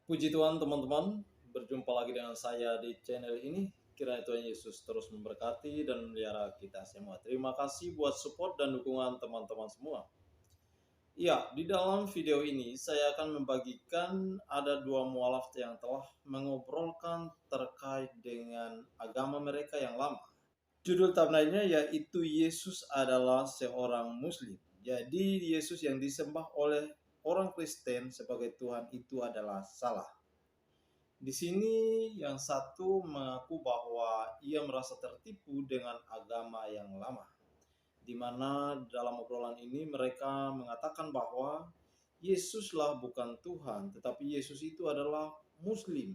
Puji Tuhan teman-teman, berjumpa lagi dengan saya di channel ini. Kiranya Tuhan Yesus terus memberkati dan memelihara kita semua. Terima kasih buat support dan dukungan teman-teman semua. Ya, di dalam video ini saya akan membagikan ada dua mualaf yang telah mengobrolkan terkait dengan agama mereka yang lama. Judul thumbnailnya yaitu Yesus adalah seorang Muslim. Jadi Yesus yang disembah oleh orang Kristen sebagai Tuhan itu adalah salah. Di sini yang satu mengaku bahwa ia merasa tertipu dengan agama yang lama, di mana dalam obrolan ini mereka mengatakan bahwa Yesuslah bukan Tuhan, tetapi Yesus itu adalah Muslim.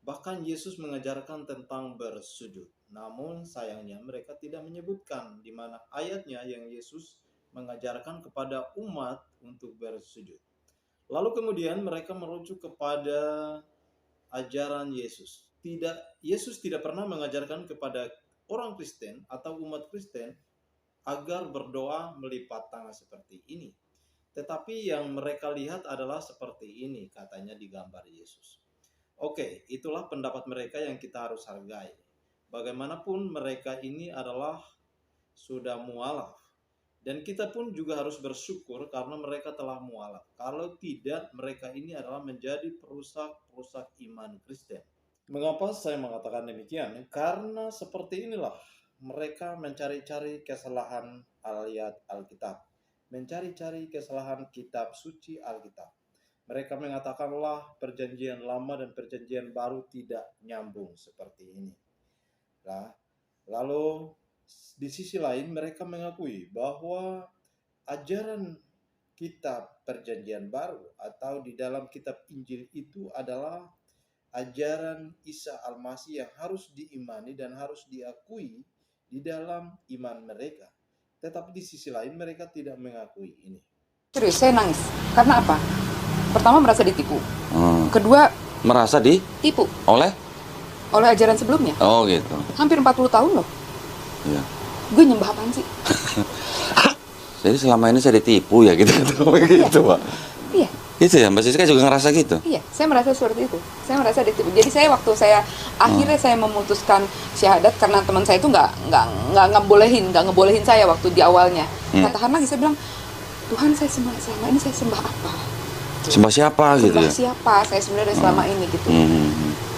Bahkan Yesus mengajarkan tentang bersujud. Namun sayangnya mereka tidak menyebutkan di mana ayatnya yang Yesus mengajarkan kepada umat untuk bersujud. Lalu kemudian mereka merujuk kepada ajaran Yesus. Yesus tidak pernah mengajarkan kepada orang Kristen atau umat Kristen agar berdoa melipat tangan seperti ini. Tetapi yang mereka lihat adalah seperti ini, katanya di gambar Yesus. Oke, itulah pendapat mereka yang kita harus hargai. Bagaimanapun mereka ini adalah sudah mualaf. Dan kita pun juga harus bersyukur karena mereka telah mualaf. Kalau tidak, mereka ini adalah menjadi perusak iman Kristen. Mengapa saya mengatakan demikian? Karena seperti inilah mereka mencari-cari kesalahan ayat Alkitab, mencari-cari kesalahan kitab suci Alkitab. Mereka mengatakanlah perjanjian lama dan perjanjian baru tidak nyambung seperti ini. Lalu di sisi lain mereka mengakui bahwa ajaran kitab perjanjian baru atau di dalam kitab Injil itu adalah ajaran Isa Al-Masih yang harus diimani dan harus diakui di dalam iman mereka. Tetapi di sisi lain mereka tidak mengakui ini. Serius, saya nangis. Karena apa? Pertama merasa ditipu. Kedua, merasa tipu oleh ajaran sebelumnya. Oh gitu. Hampir 40 tahun loh. Iya. Gue nyembah apaan sih? Jadi selama ini saya ditipu ya gitu gitu Pak. Iya. Gitu ya, Mbak Siska juga ngerasa gitu. Iya, saya merasa seperti itu. Saya merasa ditipu. Jadi saya waktu saya akhirnya saya memutuskan syahadat karena teman saya itu nggak ngebolehin saya waktu di awalnya. Katakan lagi saya bilang, Tuhan saya selama ini saya sembah apa? Sembah siapa gitu ya? Sembah siapa saya sebenarnya selama ini gitu.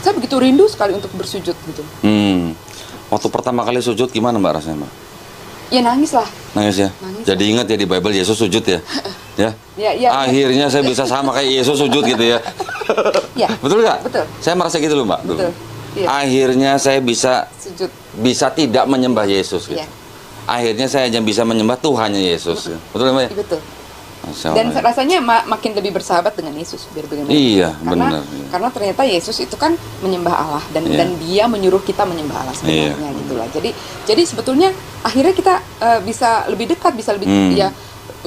Saya begitu rindu sekali untuk bersujud gitu. Waktu pertama kali sujud gimana Mbak rasanya Mbak? Ya nangis lah. Nangis ya? Nangis. Jadi ingat ya di Bible Yesus sujud ya? Ya? Ya. Akhirnya saya bisa sama kayak Yesus sujud gitu ya? Ya. Betul nggak? Betul. Saya merasa gitu loh Mbak. Betul. Ya. Akhirnya saya bisa Sujud. Bisa tidak menyembah Yesus gitu. Ya. Akhirnya saya hanya bisa menyembah Tuhannya Yesus. Betul Mbak? Betul. Masya Dan Allah. rasanya makin lebih bersahabat dengan Yesus biar bagaimana. Iya, karena, benar. Karena ternyata Yesus itu kan menyembah Allah dan Dia menyuruh kita menyembah Allah sebenarnya gitulah. Jadi sebetulnya akhirnya kita bisa lebih dekat, bisa lebih ya.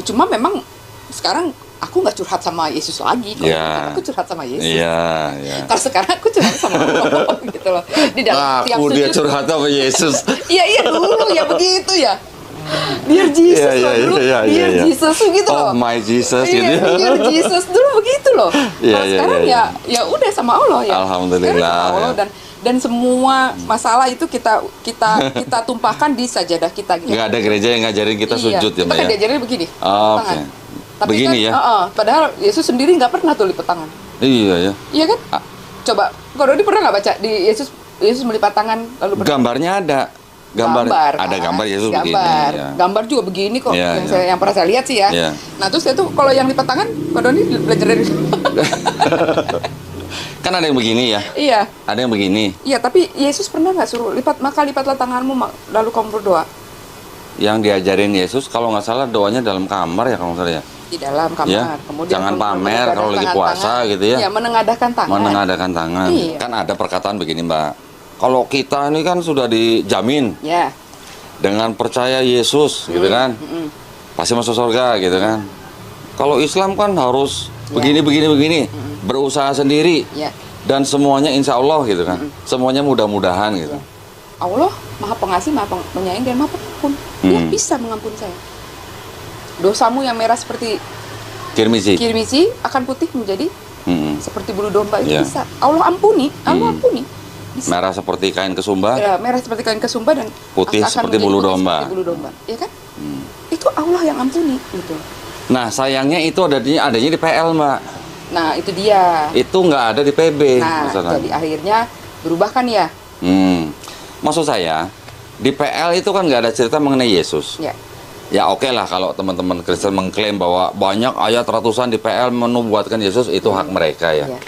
Cuma memang sekarang aku nggak curhat sama Yesus lagi. Kalau aku curhat sama Yesus. Iya. Kalau sekarang aku curhat sama Allah gitu loh. Di dalam tiap Dia sujud. curhat sama Yesus. Iya dulu ya begitu ya. Dear Jesus dulu, Dear Jesus gitu loh. Oh my Jesus gitu. Dear Jesus dulu begitu loh. Kalau sekarang ya udah sama Allah ya. Alhamdulillah. Sama Allah, dan semua masalah itu kita tumpahkan di sajadah kita gitu. Nggak ada gereja yang ngajarin kita sujud ya Mbak Kita ya? diajarin begini. Oke. Tapi Begini kan, ya? padahal Yesus sendiri nggak pernah tuh lipat tangan. Iya ya. Iya kan? Coba, Kak Dodi pernah nggak baca di Yesus melipat tangan lalu Gambarnya ada. Ada gambar Yesus begini. Ya. Gambar juga begini kok yang pernah saya lihat sih ya. Ya. Nah terus itu kalau yang lipat tangan, Kak Dodi belajar dari Kan ada yang begini ya? Iya. Ada yang begini. Iya, tapi Yesus pernah nggak suruh lipatlah tanganmu lalu kamu berdoa? Yang diajarin Yesus kalau nggak salah doanya dalam kamar ya kalau nggak salah ya? Di dalam kamar. Ya? Kemudian Jangan pamer kalau lagi puasa gitu ya? Iya, menengadahkan tangan. Menengadahkan tangan. Iya. Kan ada perkataan begini Mbak. Kalau kita ini kan sudah dijamin Ya. dengan percaya Yesus gitu kan, pasti masuk surga gitu kan. Kalau Islam kan harus begini, berusaha sendiri dan semuanya insya Allah gitu kan, semuanya mudah-mudahan gitu. Allah Maha Pengasih, Maha Penyayang dan Maha Pengampun. Dia bisa mengampuni saya. Dosamu yang merah seperti kirmisi akan putih menjadi seperti bulu domba itu Iya. bisa Allah ampuni, Bisa. Merah seperti kain kesumba, Ya, merah seperti kain kesumba dan putih akan seperti menjadi bulu putih domba. seperti bulu domba, ya kan? Itu Allah yang ampuni, gitu. Nah, sayangnya itu adanya di PL, Mbak. Nah, itu dia. Itu nggak ada di PB. Nah, masalahnya. jadi akhirnya berubah kan ya? Maksud saya, di PL itu kan nggak ada cerita mengenai Yesus. Ya. Ya oke lah kalau teman-teman Kristen mengklaim bahwa banyak ayat ratusan di PL menubuatkan Yesus, itu hak mereka ya. Ya.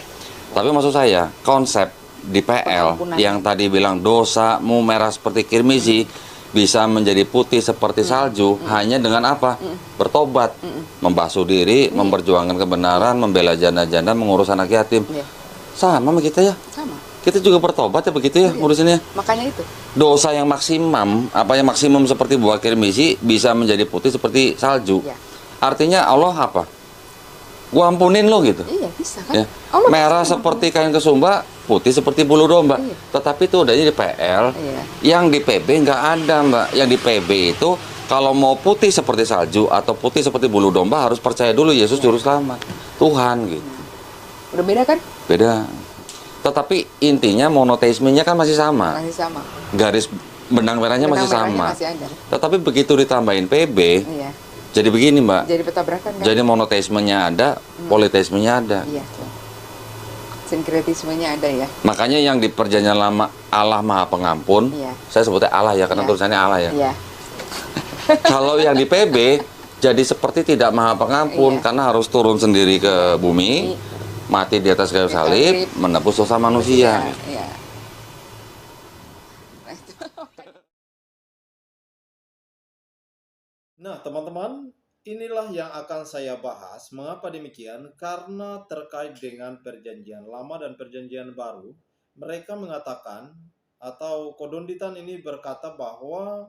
Tapi maksud saya, konsep di PL Pengampunan. yang tadi bilang dosamu merah seperti kirmisi bisa menjadi putih seperti salju hanya dengan apa? Bertobat, membasuh diri, memperjuangkan kebenaran, membela janda-janda, mengurus anak yatim. Ya. Sama sama kita ya. Sama. Kita juga bertobat ya begitu ya, ngurusinnya. Makanya itu. Dosa yang maksimum, yang maksimum seperti buah kirmisi bisa menjadi putih seperti salju. Ya. Artinya Allah apa? Gua ampunin lo gitu. Iya, bisa kan? Ya. Allah Merah bisa seperti kain kesumba, putih seperti bulu domba. Iya. Tetapi itu udahnya di PL. Iya. Yang di PB nggak ada, Mbak. Yang di PB itu kalau mau putih seperti salju atau putih seperti bulu domba harus percaya dulu Yesus juru selamat, Tuhan gitu. Udah beda kan? Beda. Tetapi intinya monoteismenya kan masih sama. Masih sama. Garis benang merahnya masih Benang sama. merahnya masih ada. Tetapi begitu ditambahin PB, Iya. jadi begini, Mbak. Jadi petabrakan kan? Jadi monoteismenya ada, politeismenya ada. Iya, tuh. Sinkretismenya ada ya. Makanya yang di perjanjian lama Allah Maha Pengampun, Iya. saya sebutnya Allah ya karena Iya. tulisannya Allah ya. Iya. Kalau yang di PB jadi seperti tidak Maha Pengampun Iya. karena harus turun sendiri ke bumi, mati di atas kayu salib, menebus dosa manusia. Iya. Nah, teman-teman, inilah yang akan saya bahas. Mengapa demikian? Karena terkait dengan perjanjian lama dan perjanjian baru, mereka mengatakan atau Kodonditan ini berkata bahwa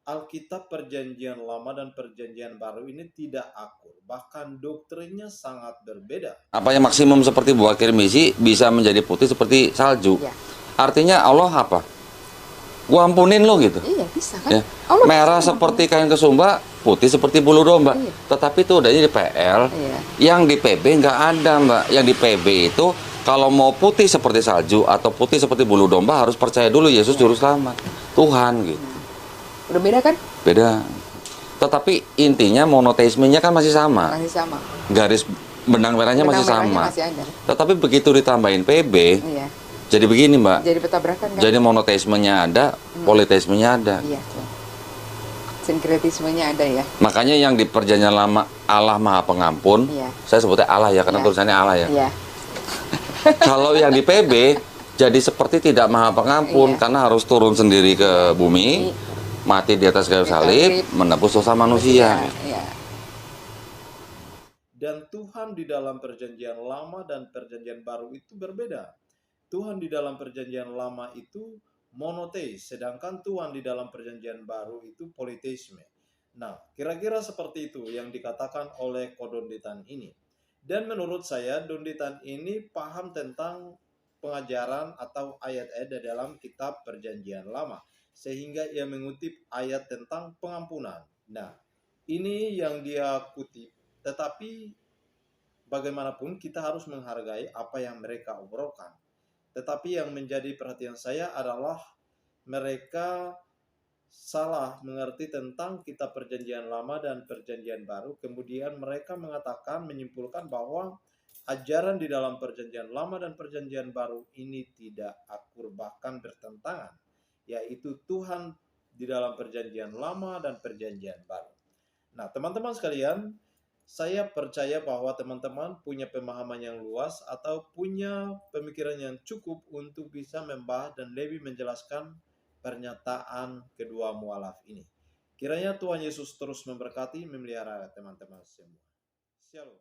Alkitab perjanjian lama dan perjanjian baru ini tidak akur. Bahkan doktrinnya sangat berbeda. Apa yang maksimum seperti buah kirmisi bisa menjadi putih seperti salju. Iya. Artinya Allah apa? Gua ampunin lo gitu. Iya, bisa kan? Ya. Allah Merah bisa seperti kain kesumba, putih seperti bulu domba. Iya. Tetapi itu udahnya di PL. Iya. Yang di PB nggak ada, Mbak. Yang di PB itu kalau mau putih seperti salju atau putih seperti bulu domba harus percaya dulu Yesus juru selamat, Tuhan gitu. Udah beda kan? Beda. Tetapi intinya monoteismenya kan masih sama. Masih sama. Garis benang merahnya Benang masih merahnya sama. masih ada. Tetapi begitu ditambahin PB, Iya. jadi begini, Mbak. Jadi petabrakan kan? Jadi monoteismenya ada, politeismenya ada. Iya, tuh. Sinkretismenya ada ya. Makanya yang di perjanjian lama Allah Maha Pengampun, Iya. saya sebutnya Allah ya karena Iya. tulisannya Allah ya. Iya. Kalau yang di PB jadi seperti tidak Maha Pengampun Iya. karena harus turun sendiri ke bumi, mati di atas kayu salib, menebus dosa manusia. Iya. Dan Tuhan di dalam perjanjian lama dan perjanjian baru itu berbeda. Tuhan di dalam perjanjian lama itu monoteis, sedangkan Tuhan di dalam perjanjian baru itu politeisme. Nah, kira-kira seperti itu yang dikatakan oleh Kodonditan ini. Dan menurut saya, Donditan ini paham tentang pengajaran atau ayat-ayat di dalam kitab perjanjian lama. Sehingga ia mengutip ayat tentang pengampunan. Nah, ini yang dia kutip. Tetapi bagaimanapun kita harus menghargai apa yang mereka obrolkan. Tetapi yang menjadi perhatian saya adalah mereka salah mengerti tentang kitab perjanjian lama dan perjanjian baru. Kemudian mereka mengatakan, menyimpulkan bahwa ajaran di dalam perjanjian lama dan perjanjian baru ini tidak akur, bahkan bertentangan. Yaitu Tuhan di dalam perjanjian lama dan perjanjian baru. Nah, teman-teman sekalian, saya percaya bahwa teman-teman punya pemahaman yang luas atau punya pemikiran yang cukup untuk bisa membahas dan lebih menjelaskan pernyataan kedua mualaf ini. Kiranya Tuhan Yesus terus memberkati, memelihara teman-teman semua. Shalom.